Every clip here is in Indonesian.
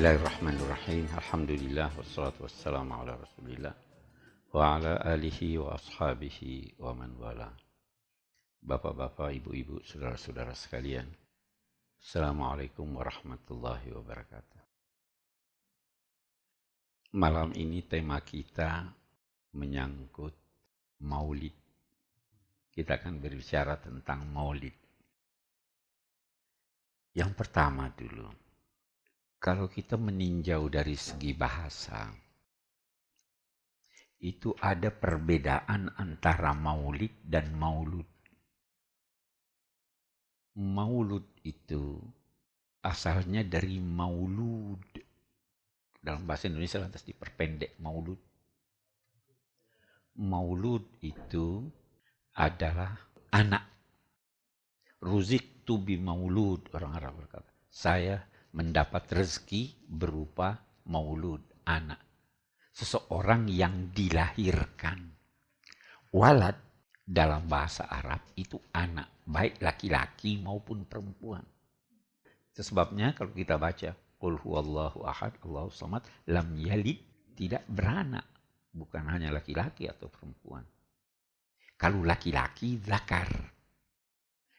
Bismillahirrahmanirrahim. Alhamdulillah wassalatu wassalamu ala Rasulillah wa ala alihi wa ashabihi wa man wala. Bapak-bapak, ibu-ibu, saudara-saudara sekalian. Assalamualaikum warahmatullahi wabarakatuh. Malam ini tema kita menyangkut Maulid. Kita akan berbicara tentang Maulid. Yang pertama dulu. Kalau kita meninjau dari segi bahasa, itu ada perbedaan antara maulid dan maulud. Maulud itu asalnya dari maulud. Dalam bahasa Indonesia lantas diperpendek maulud. Maulud itu adalah anak. Ruzik tu bi maulud, orang Arab berkata. Saya mendapat rezeki berupa maulud, anak. Seseorang yang dilahirkan. Walad dalam bahasa Arab itu anak, baik laki-laki maupun perempuan. Sebabnya kalau kita baca, Qul huwallahu ahad, Allahu samad, lam yalid, tidak beranak. Bukan hanya laki-laki atau perempuan. Kalau laki-laki, zakar.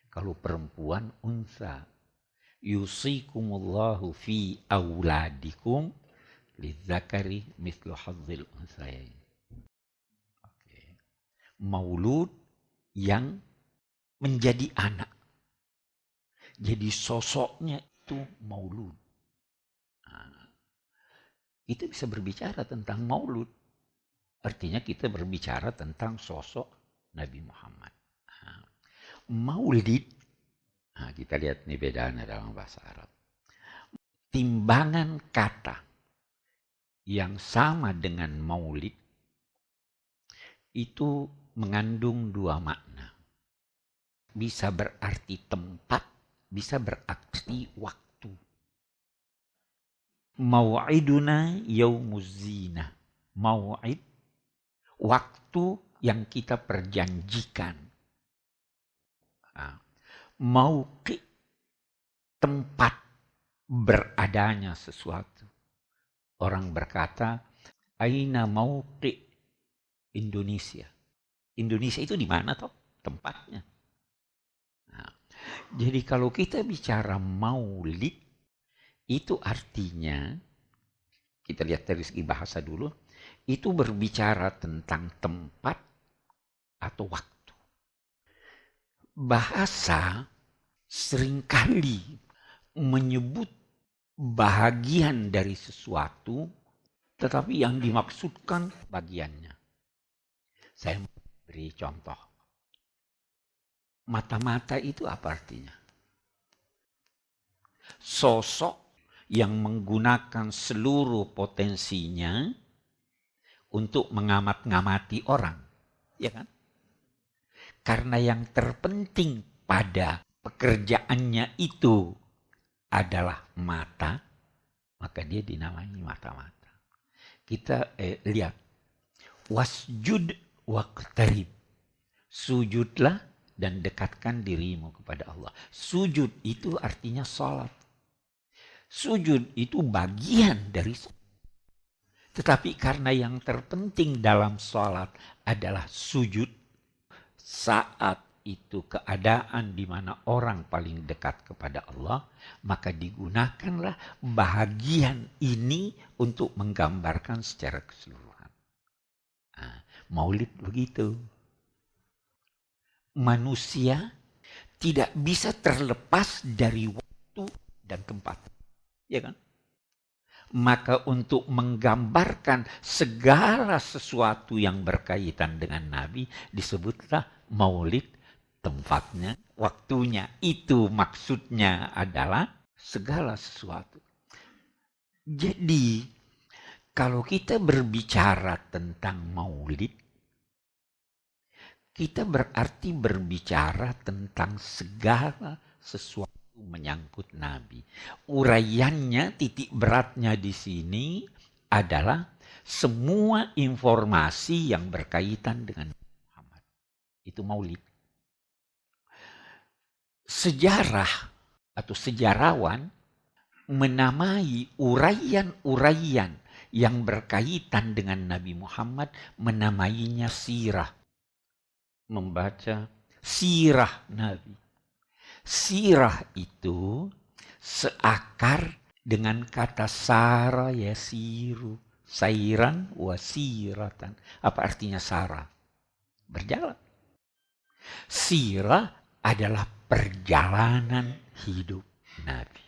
Kalau perempuan, unsa. Yusikumullahu fi auladikum lidzakari mithlu hazzil unsayain. Oke. Maulud yang menjadi anak. Jadi sosoknya itu maulud. Nah, kita bisa berbicara tentang maulud. Artinya kita berbicara tentang sosok Nabi Muhammad. Nah, maulid. Nah, kita lihat nih bedanya dalam bahasa Arab. Timbangan kata yang sama dengan maulid itu mengandung dua makna. Bisa berarti tempat, bisa berarti waktu. Mau'iduna yaumuz zinah. Mau'id, waktu yang kita perjanjikan. Nah, mauqi, tempat beradanya sesuatu. Orang berkata, aina mauqi Indonesia. Indonesia itu di mana toh tempatnya? Nah, jadi kalau kita bicara maulid, itu artinya, kita lihat dari segi bahasa dulu, itu berbicara tentang tempat atau waktu. Bahasa seringkali menyebut bahagian dari sesuatu, tetapi yang dimaksudkan bagiannya. Saya beri contoh. Mata-mata itu apa artinya? Sosok yang menggunakan seluruh potensinya untuk mengamat-ngamati orang. Ya kan? Karena yang terpenting pada pekerjaannya itu adalah mata, maka dia dinamai mata-mata. Kita lihat, wasjud waqtarib. Sujudlah dan dekatkan dirimu kepada Allah. Sujud itu artinya salat. Sujud itu bagian dari salat. Tetapi karena yang terpenting dalam salat adalah sujud, saat itu keadaan di mana orang paling dekat kepada Allah, maka digunakanlah bahagian ini untuk menggambarkan secara keseluruhan. Nah, maulid begitu. Manusia tidak bisa terlepas dari waktu dan tempat. Ya kan? Maka untuk menggambarkan segala sesuatu yang berkaitan dengan Nabi disebutlah maulid, tempatnya, waktunya. Itu maksudnya adalah segala sesuatu. Jadi kalau kita berbicara tentang maulid, kita berarti berbicara tentang segala sesuatu menyangkut Nabi. Uraiannya, titik beratnya di sini adalah semua informasi yang berkaitan dengan Muhammad. Itu maulid. Sejarah atau sejarawan menamai uraian-uraian yang berkaitan dengan Nabi Muhammad, menamainya sirah. Membaca sirah Nabi. Sirah itu seakar dengan kata sara yasiru, sairan wasiratan. Apa artinya sara? Berjalan. Sirah adalah perjalanan hidup Nabi.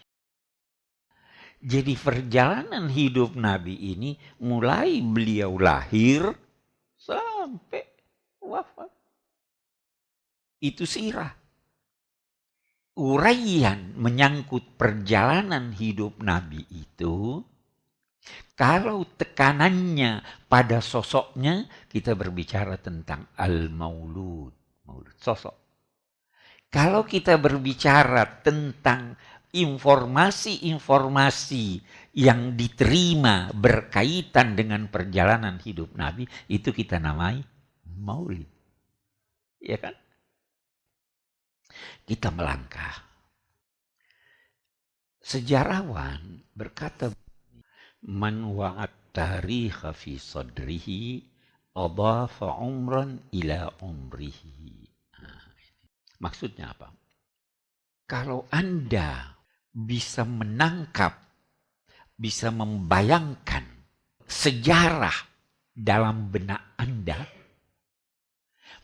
Jadi perjalanan hidup Nabi ini mulai beliau lahir sampai wafat. Itu sirah. Uraian menyangkut perjalanan hidup Nabi itu, kalau tekanannya pada sosoknya, kita berbicara tentang al-maulud. Maulud, sosok. Kalau kita berbicara tentang informasi-informasi yang diterima berkaitan dengan perjalanan hidup Nabi, itu kita namai maulid. Ya kan? Kita melangkah. Sejarawan berkata, man wa'at tarikha fi sadrihi adafa umran ila umrihi. Maksudnya apa? Kalau Anda bisa menangkap, bisa membayangkan sejarah dalam benak Anda,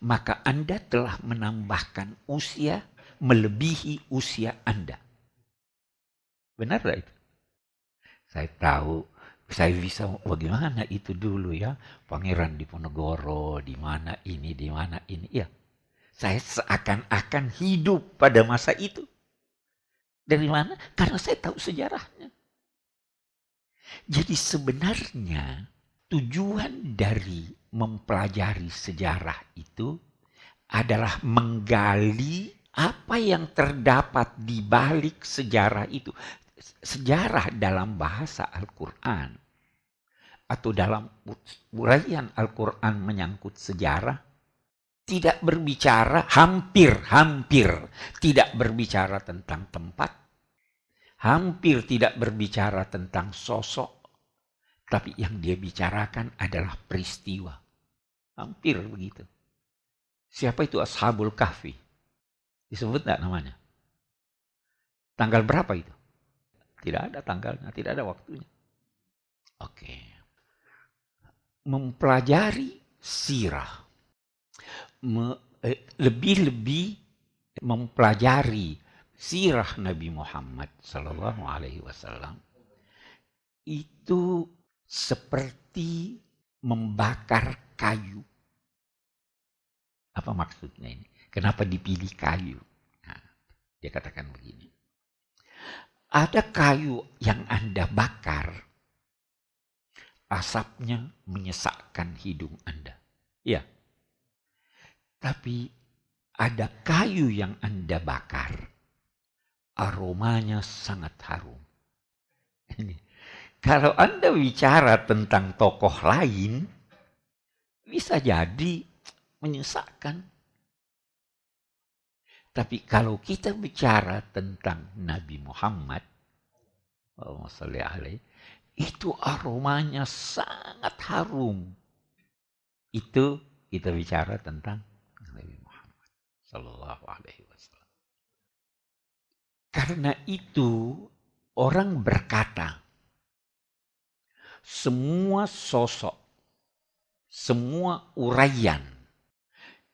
maka Anda telah menambahkan usia melebihi usia Anda. Benar tak itu? Saya tahu, saya bisa bagaimana itu dulu ya, Pangeran Diponegoro, di mana ini, ya. Saya seakan-akan hidup pada masa itu. Dari mana? Karena saya tahu sejarahnya. Jadi sebenarnya tujuan dari mempelajari sejarah itu adalah menggali apa yang terdapat di balik sejarah itu. Sejarah dalam bahasa Al-Quran atau dalam uraian Al-Quran menyangkut sejarah tidak berbicara, hampir tidak berbicara tentang tempat, hampir tidak berbicara tentang sosok, tapi yang dia bicarakan adalah peristiwa. Hampir begitu. Siapa itu Ashabul Kahfi? Disebut enggak namanya? Tanggal berapa itu? Tidak ada tanggalnya, tidak ada waktunya. Oke. Mempelajari sirah. Lebih-lebih mempelajari sirah Nabi Muhammad Sallallahu Alaihi Wasallam itu seperti membakar kayu. Apa maksudnya ini? Kenapa dipilih kayu? Nah, dia katakan begini. Ada kayu yang Anda bakar, asapnya menyesakkan hidung Anda. Ya. Tapi ada kayu yang Anda bakar, aromanya sangat harum. Ini. Kalau Anda bicara tentang tokoh lain, bisa jadi menyesakkan. Tapi kalau kita bicara tentang Nabi Muhammad, Allahumma sholli alaihi, itu aromanya sangat harum. Itu kita bicara tentang Nabi Muhammad Sallallahu Alaihi Wasallam. Karena itu orang berkata, semua sosok, semua uraian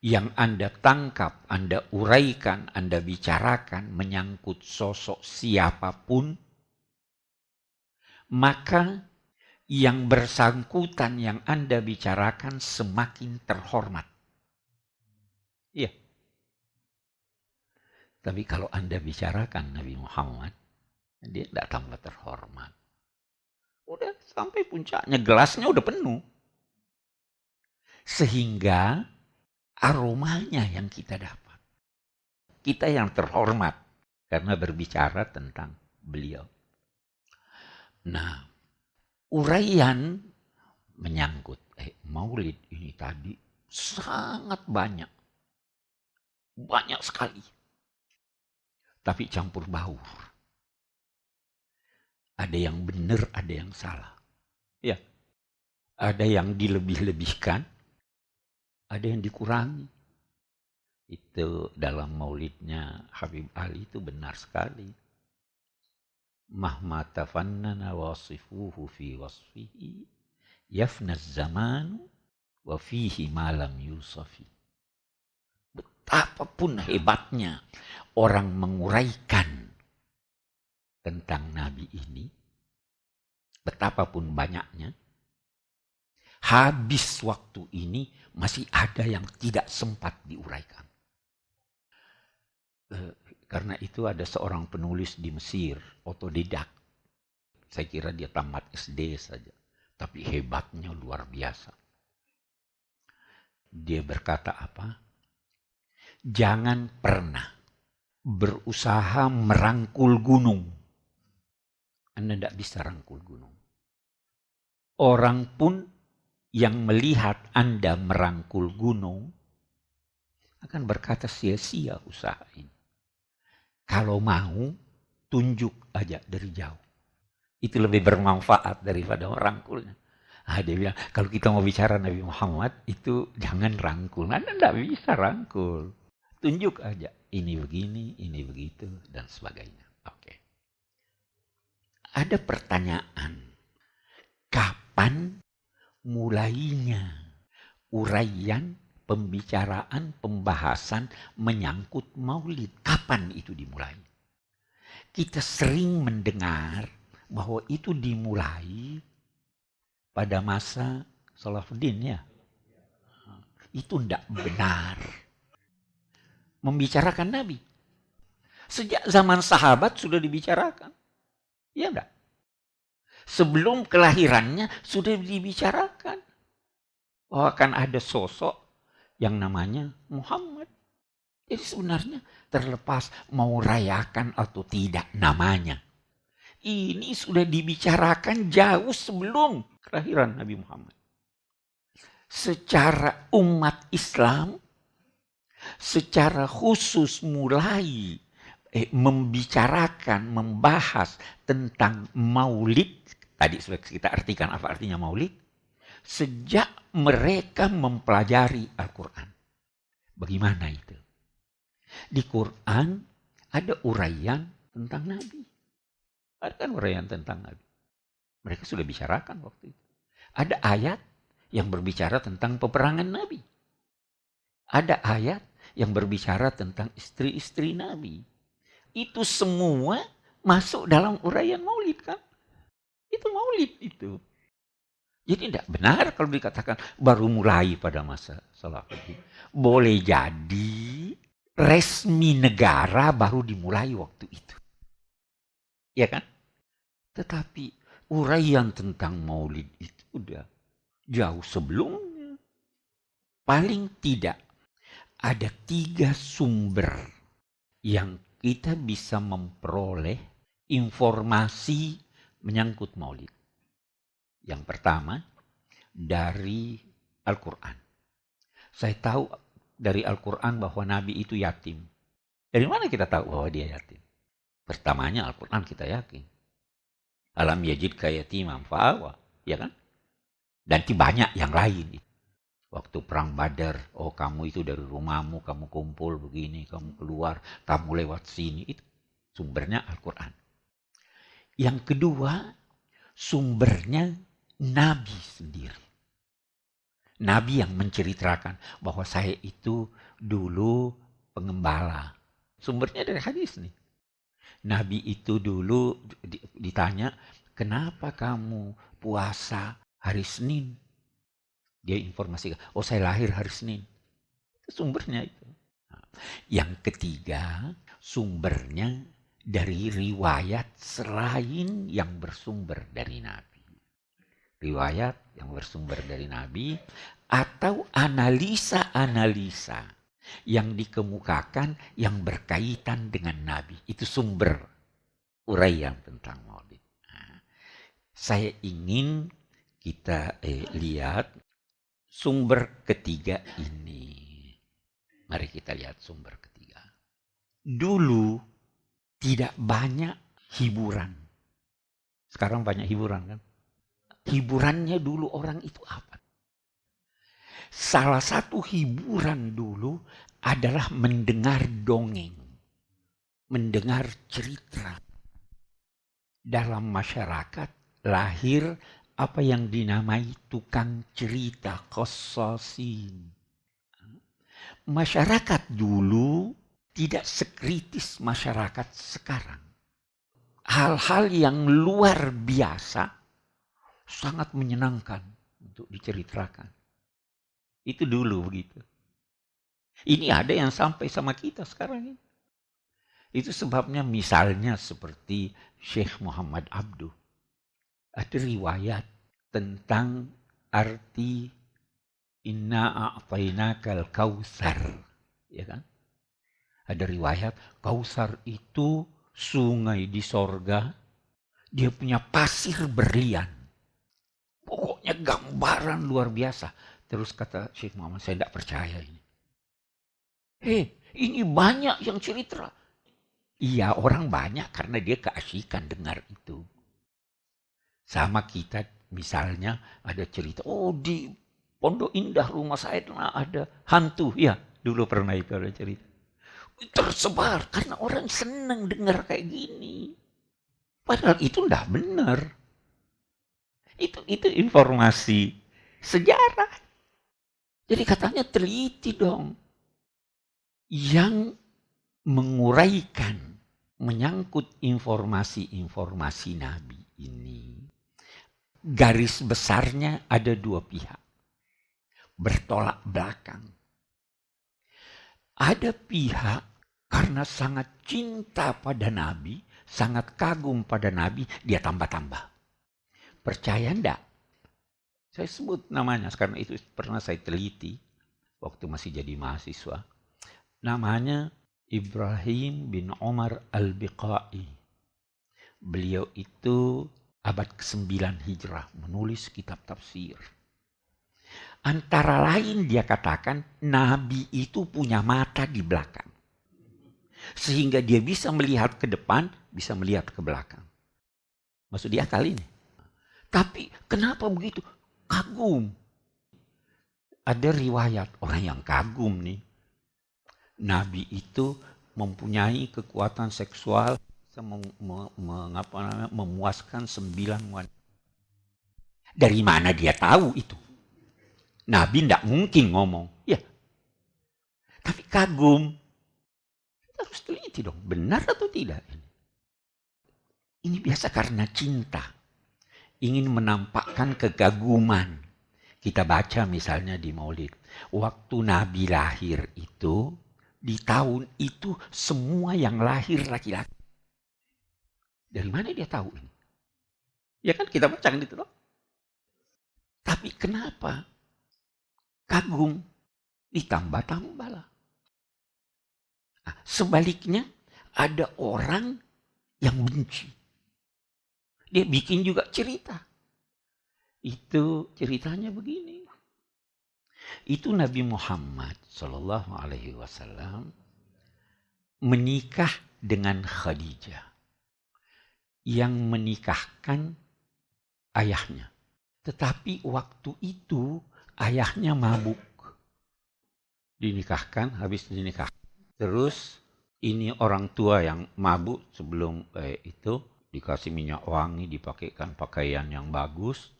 yang Anda tangkap, Anda uraikan, Anda bicarakan menyangkut sosok siapapun, maka yang bersangkutan yang Anda bicarakan semakin terhormat. Iya. Tapi kalau Anda bicarakan Nabi Muhammad, dia tidak tambah terhormat. Udah sampai puncaknya, gelasnya udah penuh. Sehingga aromanya yang kita dapat. Kita yang terhormat karena berbicara tentang beliau. Nah, uraian menyangkut maulid ini tadi sangat banyak. Banyak sekali. Tapi campur baur. Ada yang benar, ada yang salah. Ya, ada yang dilebih-lebihkan, ada yang dikurangi. Itu dalam maulidnya Habib Ali itu benar sekali. Mahma tafannana wasifuhu fi wasfihi yafna zamanu wa fihi malam yusafi. Betapapun hebatnya orang menguraikan tentang Nabi ini, betapapun banyaknya, habis waktu ini masih ada yang tidak sempat diuraikan. Karena itu ada seorang penulis di Mesir, otodidak. Saya kira dia tamat SD saja, tapi hebatnya luar biasa. Dia berkata apa? Jangan pernah berusaha merangkul gunung. Anda tidak bisa rangkul gunung. Orang pun yang melihat Anda merangkul gunung akan berkata sia-sia usaha ini. Kalau mau, tunjuk aja dari jauh. Itu lebih bermanfaat daripada merangkulnya. Dia bilang, kalau kita mau bicara Nabi Muhammad, itu jangan rangkul. Anda tidak bisa rangkul. Tunjuk aja, ini begini, ini begitu, dan sebagainya. Oke. Ada pertanyaan, kapan mulainya uraian, pembicaraan, pembahasan menyangkut maulid? Kapan itu dimulai? Kita sering mendengar bahwa itu dimulai pada masa Salahuddin ya. Itu tidak benar. Membicarakan Nabi. Sejak zaman sahabat sudah dibicarakan. Iya enggak? Sebelum kelahirannya sudah dibicarakan. Bahwa akan ada sosok yang namanya Muhammad. Jadi sebenarnya terlepas mau rayakan atau tidak namanya. Ini sudah dibicarakan jauh sebelum kelahiran Nabi Muhammad. Secara umat Islam, secara khusus mulai membicarakan, membahas tentang maulid. Tadi sudah kita artikan apa artinya maulid. Sejak mereka mempelajari Al-Quran. Bagaimana itu? Di Quran ada uraian tentang Nabi. Ada kan uraian tentang Nabi. Mereka sudah bicarakan waktu itu. Ada ayat yang berbicara tentang peperangan Nabi. Ada ayat yang berbicara tentang istri-istri Nabi. Itu semua masuk dalam uraian maulid kan? Itu maulid itu. Jadi tidak benar kalau dikatakan baru mulai pada masa Salahuddin. Boleh jadi resmi negara baru dimulai waktu itu. Ya kan? Tetapi uraian tentang maulid itu udah jauh sebelumnya. Paling tidak ada 3 sumber yang kita bisa memperoleh informasi menyangkut maulid. Yang pertama, dari Al-Quran. Saya tahu dari Al-Quran bahwa Nabi itu yatim. Dari mana kita tahu bahwa dia yatim? Pertamanya Al-Quran kita yakin. Alam yajidka yatiman fa'awa. Ya kan? Dan banyak yang lain. Waktu perang Badar, oh kamu itu dari rumahmu, kamu kumpul begini, kamu keluar, kamu lewat sini. Itu sumbernya Al-Quran. Yang kedua, sumbernya Nabi sendiri. Nabi yang menceritakan bahwa saya itu dulu pengembala. Sumbernya dari hadis nih. Nabi itu dulu ditanya, kenapa kamu puasa hari Senin? Dia informasikan, oh saya lahir hari Senin. Itu sumbernya itu. Yang ketiga, sumbernya dari riwayat selain yang bersumber dari Nabi. Riwayat yang bersumber dari Nabi atau analisa-analisa yang dikemukakan yang berkaitan dengan Nabi. Itu sumber uraian tentang maulid. Nah, saya ingin kita lihat sumber ketiga ini. Mari kita lihat sumber ketiga. Dulu tidak banyak hiburan. Sekarang banyak hiburan kan. Hiburannya dulu orang itu apa? Salah satu hiburan dulu adalah mendengar dongeng. Mendengar cerita. Dalam masyarakat lahir apa yang dinamai tukang cerita, qassasin. Masyarakat dulu tidak sekritis masyarakat sekarang. Hal-hal yang luar biasa sangat menyenangkan untuk diceritakan. Itu dulu begitu. Ini ada yang sampai sama kita sekarang ini. Itu sebabnya misalnya seperti Syekh Muhammad Abduh. Ada riwayat tentang arti inna a'tainakal kautsar, ya kan? Ada riwayat Kautsar itu sungai di sorga, dia punya pasir berlian. Pokoknya gambaran luar biasa. Terus kata Syekh Muhammad, saya tidak percaya ini. Ini banyak yang cerita. Iya, orang banyak karena dia keasikan dengar itu. Sama kita misalnya ada cerita, di Pondok Indah rumah saya ada hantu. Ya, dulu pernah itu ada cerita. Tersebar karena orang senang dengar kayak gini. Padahal itu tidak benar. Itu informasi sejarah. Jadi katanya teliti dong. Yang menguraikan, menyangkut informasi-informasi Nabi ini. Garis besarnya ada dua pihak. Bertolak belakang. Ada pihak karena sangat cinta pada Nabi, sangat kagum pada Nabi, dia tambah-tambah. Percaya enggak? Saya sebut namanya, karena itu pernah saya teliti waktu masih jadi mahasiswa. Namanya Ibrahim bin Umar Al-Biqai. Beliau itu abad ke-9 Hijrah, menulis kitab tafsir. Antara lain dia katakan, Nabi itu punya mata di belakang. Sehingga dia bisa melihat ke depan, bisa melihat ke belakang. Maksud dia akal ini. Tapi kenapa begitu? Kagum. Ada riwayat orang yang kagum nih. Nabi itu mempunyai kekuatan seksual memuaskan 9 wanita. Dari mana dia tahu itu? Nabi tidak mungkin ngomong. Ya. Tapi kagum. Kita harus teliti dong. Benar atau tidak? Ini biasa karena cinta. Ingin menampakkan kegaguman. Kita baca misalnya di Maulid. Waktu Nabi lahir itu, di tahun itu semua yang lahir laki-laki. Dari mana dia tahu ini? Ya kan kita baca kan itu loh. Tapi kenapa? Kagum, ditambah-tambahlah. Nah, sebaliknya ada orang yang benci. Dia bikin juga cerita. Itu ceritanya begini. Itu Nabi Muhammad SAW menikah dengan Khadijah. Yang menikahkan ayahnya. Tetapi waktu itu ayahnya mabuk. Dinikahkan, habis dinikahkan. Terus ini orang tua yang mabuk sebelum itu dikasih minyak wangi, dipakaikan pakaian yang bagus.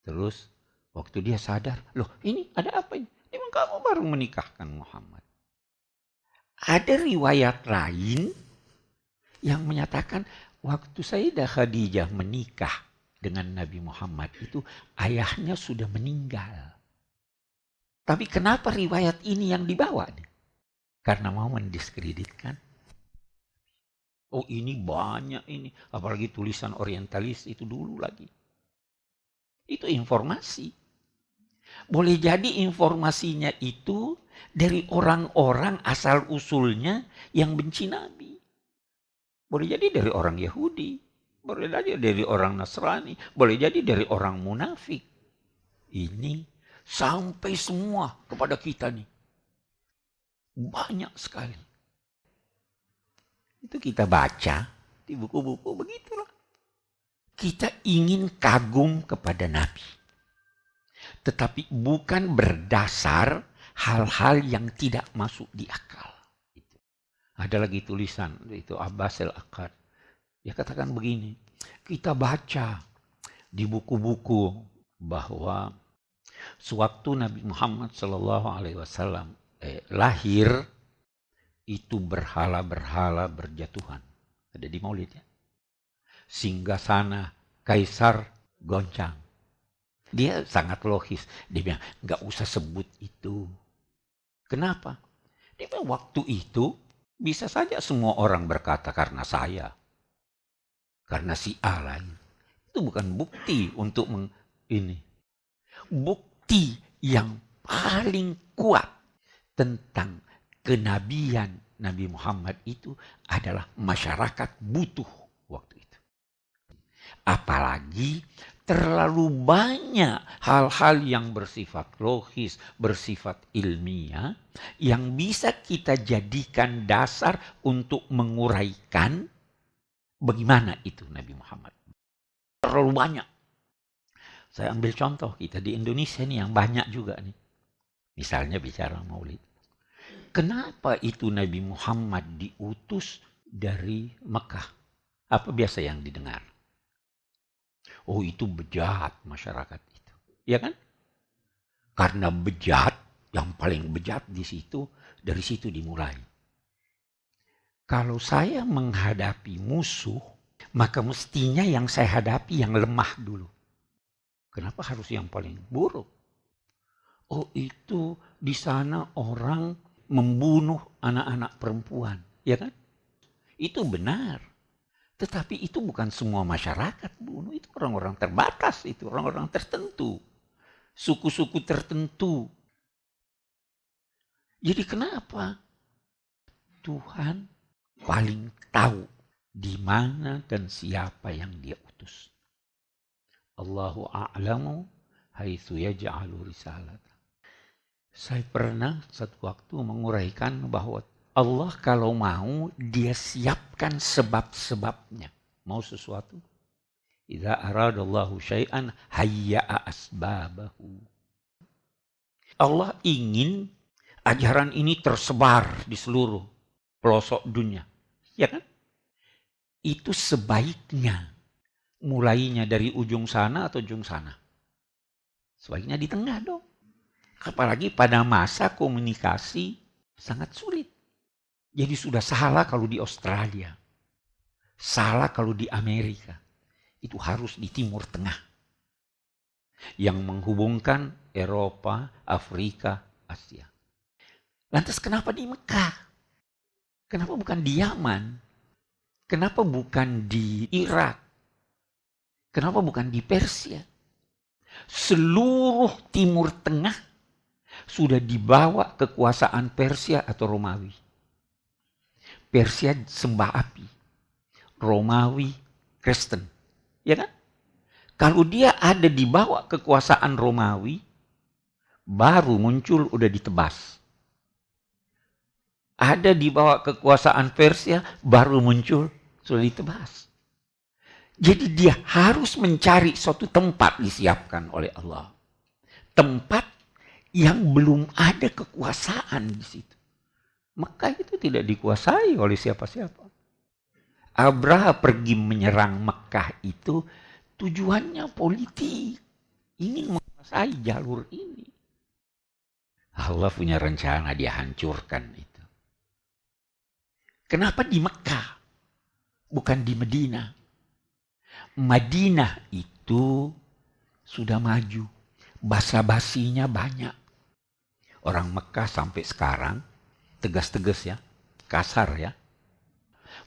Terus waktu dia sadar, loh ini ada apa ini? Emang kamu baru menikahkan Muhammad. Ada riwayat lain yang menyatakan waktu Sayyidah Khadijah menikah dengan Nabi Muhammad itu ayahnya sudah meninggal. Tapi kenapa riwayat ini yang dibawa? Karena mau mendiskreditkan. Oh ini banyak ini. Apalagi tulisan orientalis itu dulu lagi. Itu informasi. Boleh jadi informasinya itu dari orang-orang asal usulnya yang benci Nabi. Boleh jadi dari orang Yahudi. Boleh jadi dari orang Nasrani. Boleh jadi dari orang munafik. Ini sampai semua kepada kita nih. Banyak sekali. Itu kita baca di buku-buku begitulah. Kita ingin kagum kepada Nabi. Tetapi bukan berdasar hal-hal yang tidak masuk di akal. Ada lagi tulisan, itu Abbas al-Akkad. Dia katakan begini, kita baca di buku-buku bahwa sewaktu Nabi Muhammad SAW lahir, itu berhala-berhala berjatuhan. Ada di Maulid ya. Singgasana Kaisar goncang. Dia sangat logis. Dia bilang, nggak usah sebut itu. Kenapa? Dia bilang, waktu itu bisa saja semua orang berkata karena saya. Karena si A lain. Itu bukan bukti untuk ini. Bukti yang paling kuat tentang kenabian Nabi Muhammad itu adalah masyarakat butuh waktu itu. Apalagi terlalu banyak hal-hal yang bersifat logis, bersifat ilmiah, yang bisa kita jadikan dasar untuk menguraikan bagaimana itu Nabi Muhammad. Terlalu banyak. Saya ambil contoh kita di Indonesia nih yang banyak juga nih. Misalnya bicara Maulid. Kenapa itu Nabi Muhammad diutus dari Mekah? Apa biasa yang didengar? Oh, itu bejat masyarakat itu. Ya kan? Karena bejat, yang paling bejat di situ, dari situ dimulai. Kalau saya menghadapi musuh, maka mestinya yang saya hadapi yang lemah dulu. Kenapa harus yang paling buruk? Oh, itu di sana orang membunuh anak-anak perempuan, ya kan? Itu benar. Tetapi itu bukan semua masyarakat bunuh, itu orang-orang terbatas, itu orang-orang tertentu. Suku-suku tertentu. Jadi kenapa? Tuhan paling tahu di mana dan siapa yang dia utus. Allahu a'lamu haitsu yaj'alu risalat. Saya pernah satu waktu menguraikan bahwa Allah kalau mau, dia siapkan sebab-sebabnya. Mau sesuatu? Idza aradallahu syai'an hayya'a asbabahu. Allah ingin ajaran ini tersebar di seluruh pelosok dunia. Ya kan? Itu sebaiknya. Mulainya dari ujung sana atau ujung sana? Sebaiknya di tengah dong. Apalagi pada masa komunikasi sangat sulit. Jadi sudah salah kalau di Australia. Salah kalau di Amerika. Itu harus di Timur Tengah. Yang menghubungkan Eropa, Afrika, Asia. Lantas kenapa di Mekah? Kenapa bukan di Yaman? Kenapa bukan di Irak? Kenapa bukan di Persia? Seluruh Timur Tengah sudah dibawa kekuasaan Persia atau Romawi. Persia sembah api. Romawi Kristen. Ya kan? Kalau dia ada di bawah kekuasaan Romawi, baru muncul udah ditebas. Ada di bawah kekuasaan Persia, baru muncul sudah ditebas. Jadi dia harus mencari suatu tempat disiapkan oleh Allah. Tempat yang belum ada kekuasaan di situ. Mekah itu tidak dikuasai oleh siapa-siapa. Abraha pergi menyerang Mekah itu tujuannya politik. Ingin menguasai jalur ini. Allah punya rencana, dia hancurkan itu. Kenapa di Mekah? Bukan di Madinah. Madinah itu sudah maju. Basa-basinya banyak. Orang Mekah sampai sekarang tegas-tegas ya, kasar ya.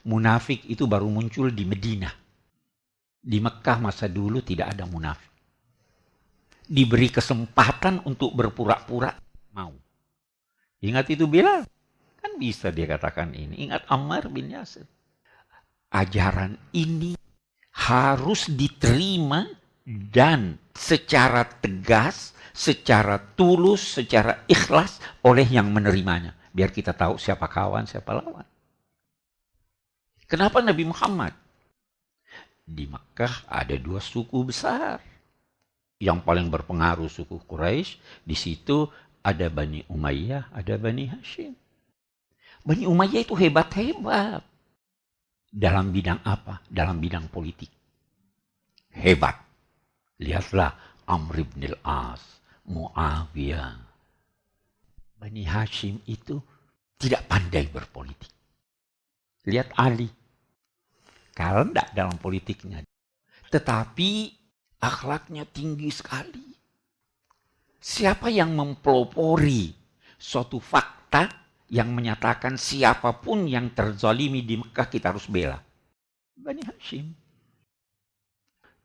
Munafik itu baru muncul di Madinah. Di Mekah masa dulu tidak ada munafik. Diberi kesempatan untuk berpura-pura mau. Ingat itu Bilal? Kan bisa dia katakan ini. Ingat Ammar bin Yasir. Ajaran ini harus diterima dan secara tegas, secara tulus, secara ikhlas oleh yang menerimanya. Biar kita tahu siapa kawan, siapa lawan. Kenapa Nabi Muhammad di Mekah ada 2 suku besar. Yang paling berpengaruh suku Quraisy, di situ ada Bani Umayyah, ada Bani Hashim. Bani Umayyah itu hebat-hebat. Dalam bidang apa? Dalam bidang politik. Hebat. Lihatlah Amr ibn al-As, Muawiyah. Bani Hashim itu tidak pandai berpolitik. Lihat Ali. Kalau enggak dalam politiknya. Tetapi akhlaknya tinggi sekali. Siapa yang mempelopori suatu fakta yang menyatakan siapapun yang terzalimi di Mekah kita harus bela? Bani Hashim.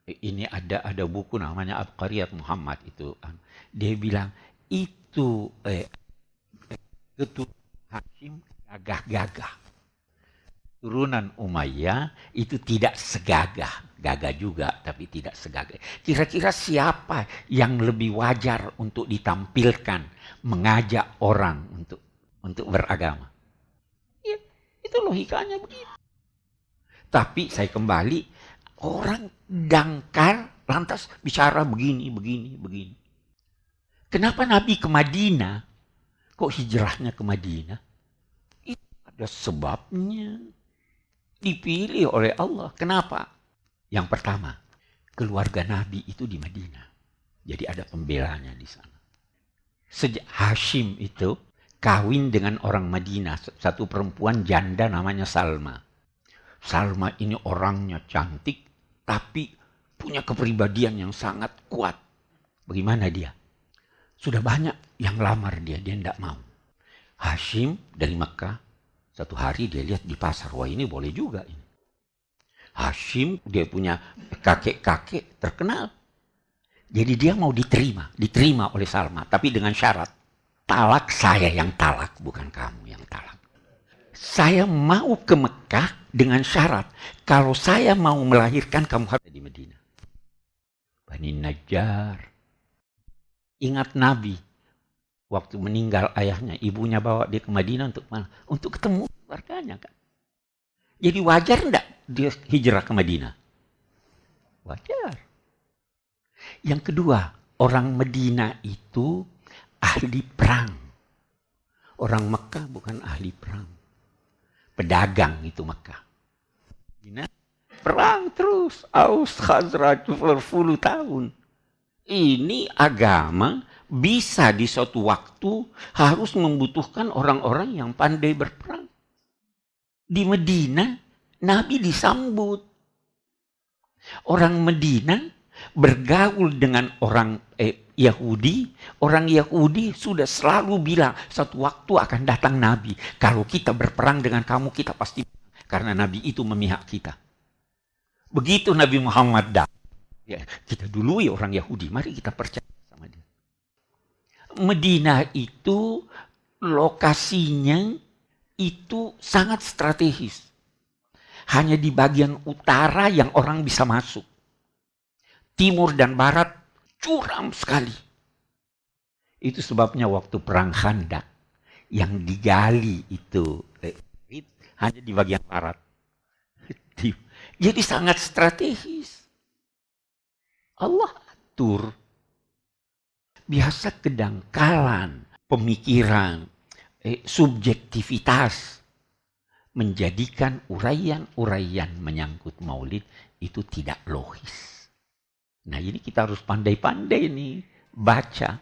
Ini ada buku namanya Abqariyat Muhammad itu. Dia bilang itu keturunan Hashim gagah-gagah. Turunan Umayyah itu tidak segagah. Gagah juga tapi tidak segagah. Kira-kira siapa yang lebih wajar untuk ditampilkan mengajak orang untuk beragama? Ya, itu logikanya begitu. Tapi saya kembali, orang dangkal lantas bicara begini. Kenapa Nabi ke Madinah? Kok hijrahnya ke Madinah? Itu ada sebabnya. Dipilih oleh Allah. Kenapa? Yang pertama, keluarga Nabi itu di Madinah. Jadi ada pembelanya di sana. Sejak Hashim itu kawin dengan orang Madinah. Satu perempuan janda namanya Salma. Salma ini orangnya cantik, tapi punya kepribadian yang sangat kuat. Bagaimana dia? Sudah banyak yang lamar dia tidak mau. Hashim dari Mekah, satu hari dia lihat di pasar, wah ini boleh juga ini. Hashim dia punya kakek-kakek terkenal. Jadi dia mau diterima oleh Salma, tapi dengan syarat. Talak saya yang talak, bukan kamu yang talak. Saya mau ke Mekah dengan syarat, kalau saya mau melahirkan kamu harus di Madinah. Bani Najjar. Ingat Nabi, waktu meninggal ayahnya, ibunya bawa dia ke Madinah untuk mana? Untuk ketemu keluarganya kan. Jadi wajar enggak dia hijrah ke Madinah? Wajar. Yang kedua, orang Madinah itu ahli perang. Orang Mekah bukan ahli perang. Pedagang itu Mekah. Madinah perang terus. Aus Khazraj berpuluh tahun. Ini agama bisa di suatu waktu harus membutuhkan orang-orang yang pandai berperang. Di Madinah, Nabi disambut. Orang Madinah bergaul dengan orang Yahudi. Orang Yahudi sudah selalu bilang, satu waktu akan datang Nabi. Kalau kita berperang dengan kamu, kita pasti menang. Karena Nabi itu memihak kita. Begitu Nabi Muhammad datang. Ya, kita dului orang Yahudi, mari kita percaya sama dia. Madinah itu lokasinya itu sangat strategis. Hanya di bagian utara yang orang bisa masuk. Timur dan barat curam sekali. Itu sebabnya waktu perang Khandak yang digali itu hanya di bagian barat. Jadi sangat strategis. Allah atur. Biasa kedangkalan, pemikiran, subjektivitas menjadikan uraian-uraian menyangkut maulid itu tidak logis. Nah ini kita harus pandai-pandai nih baca.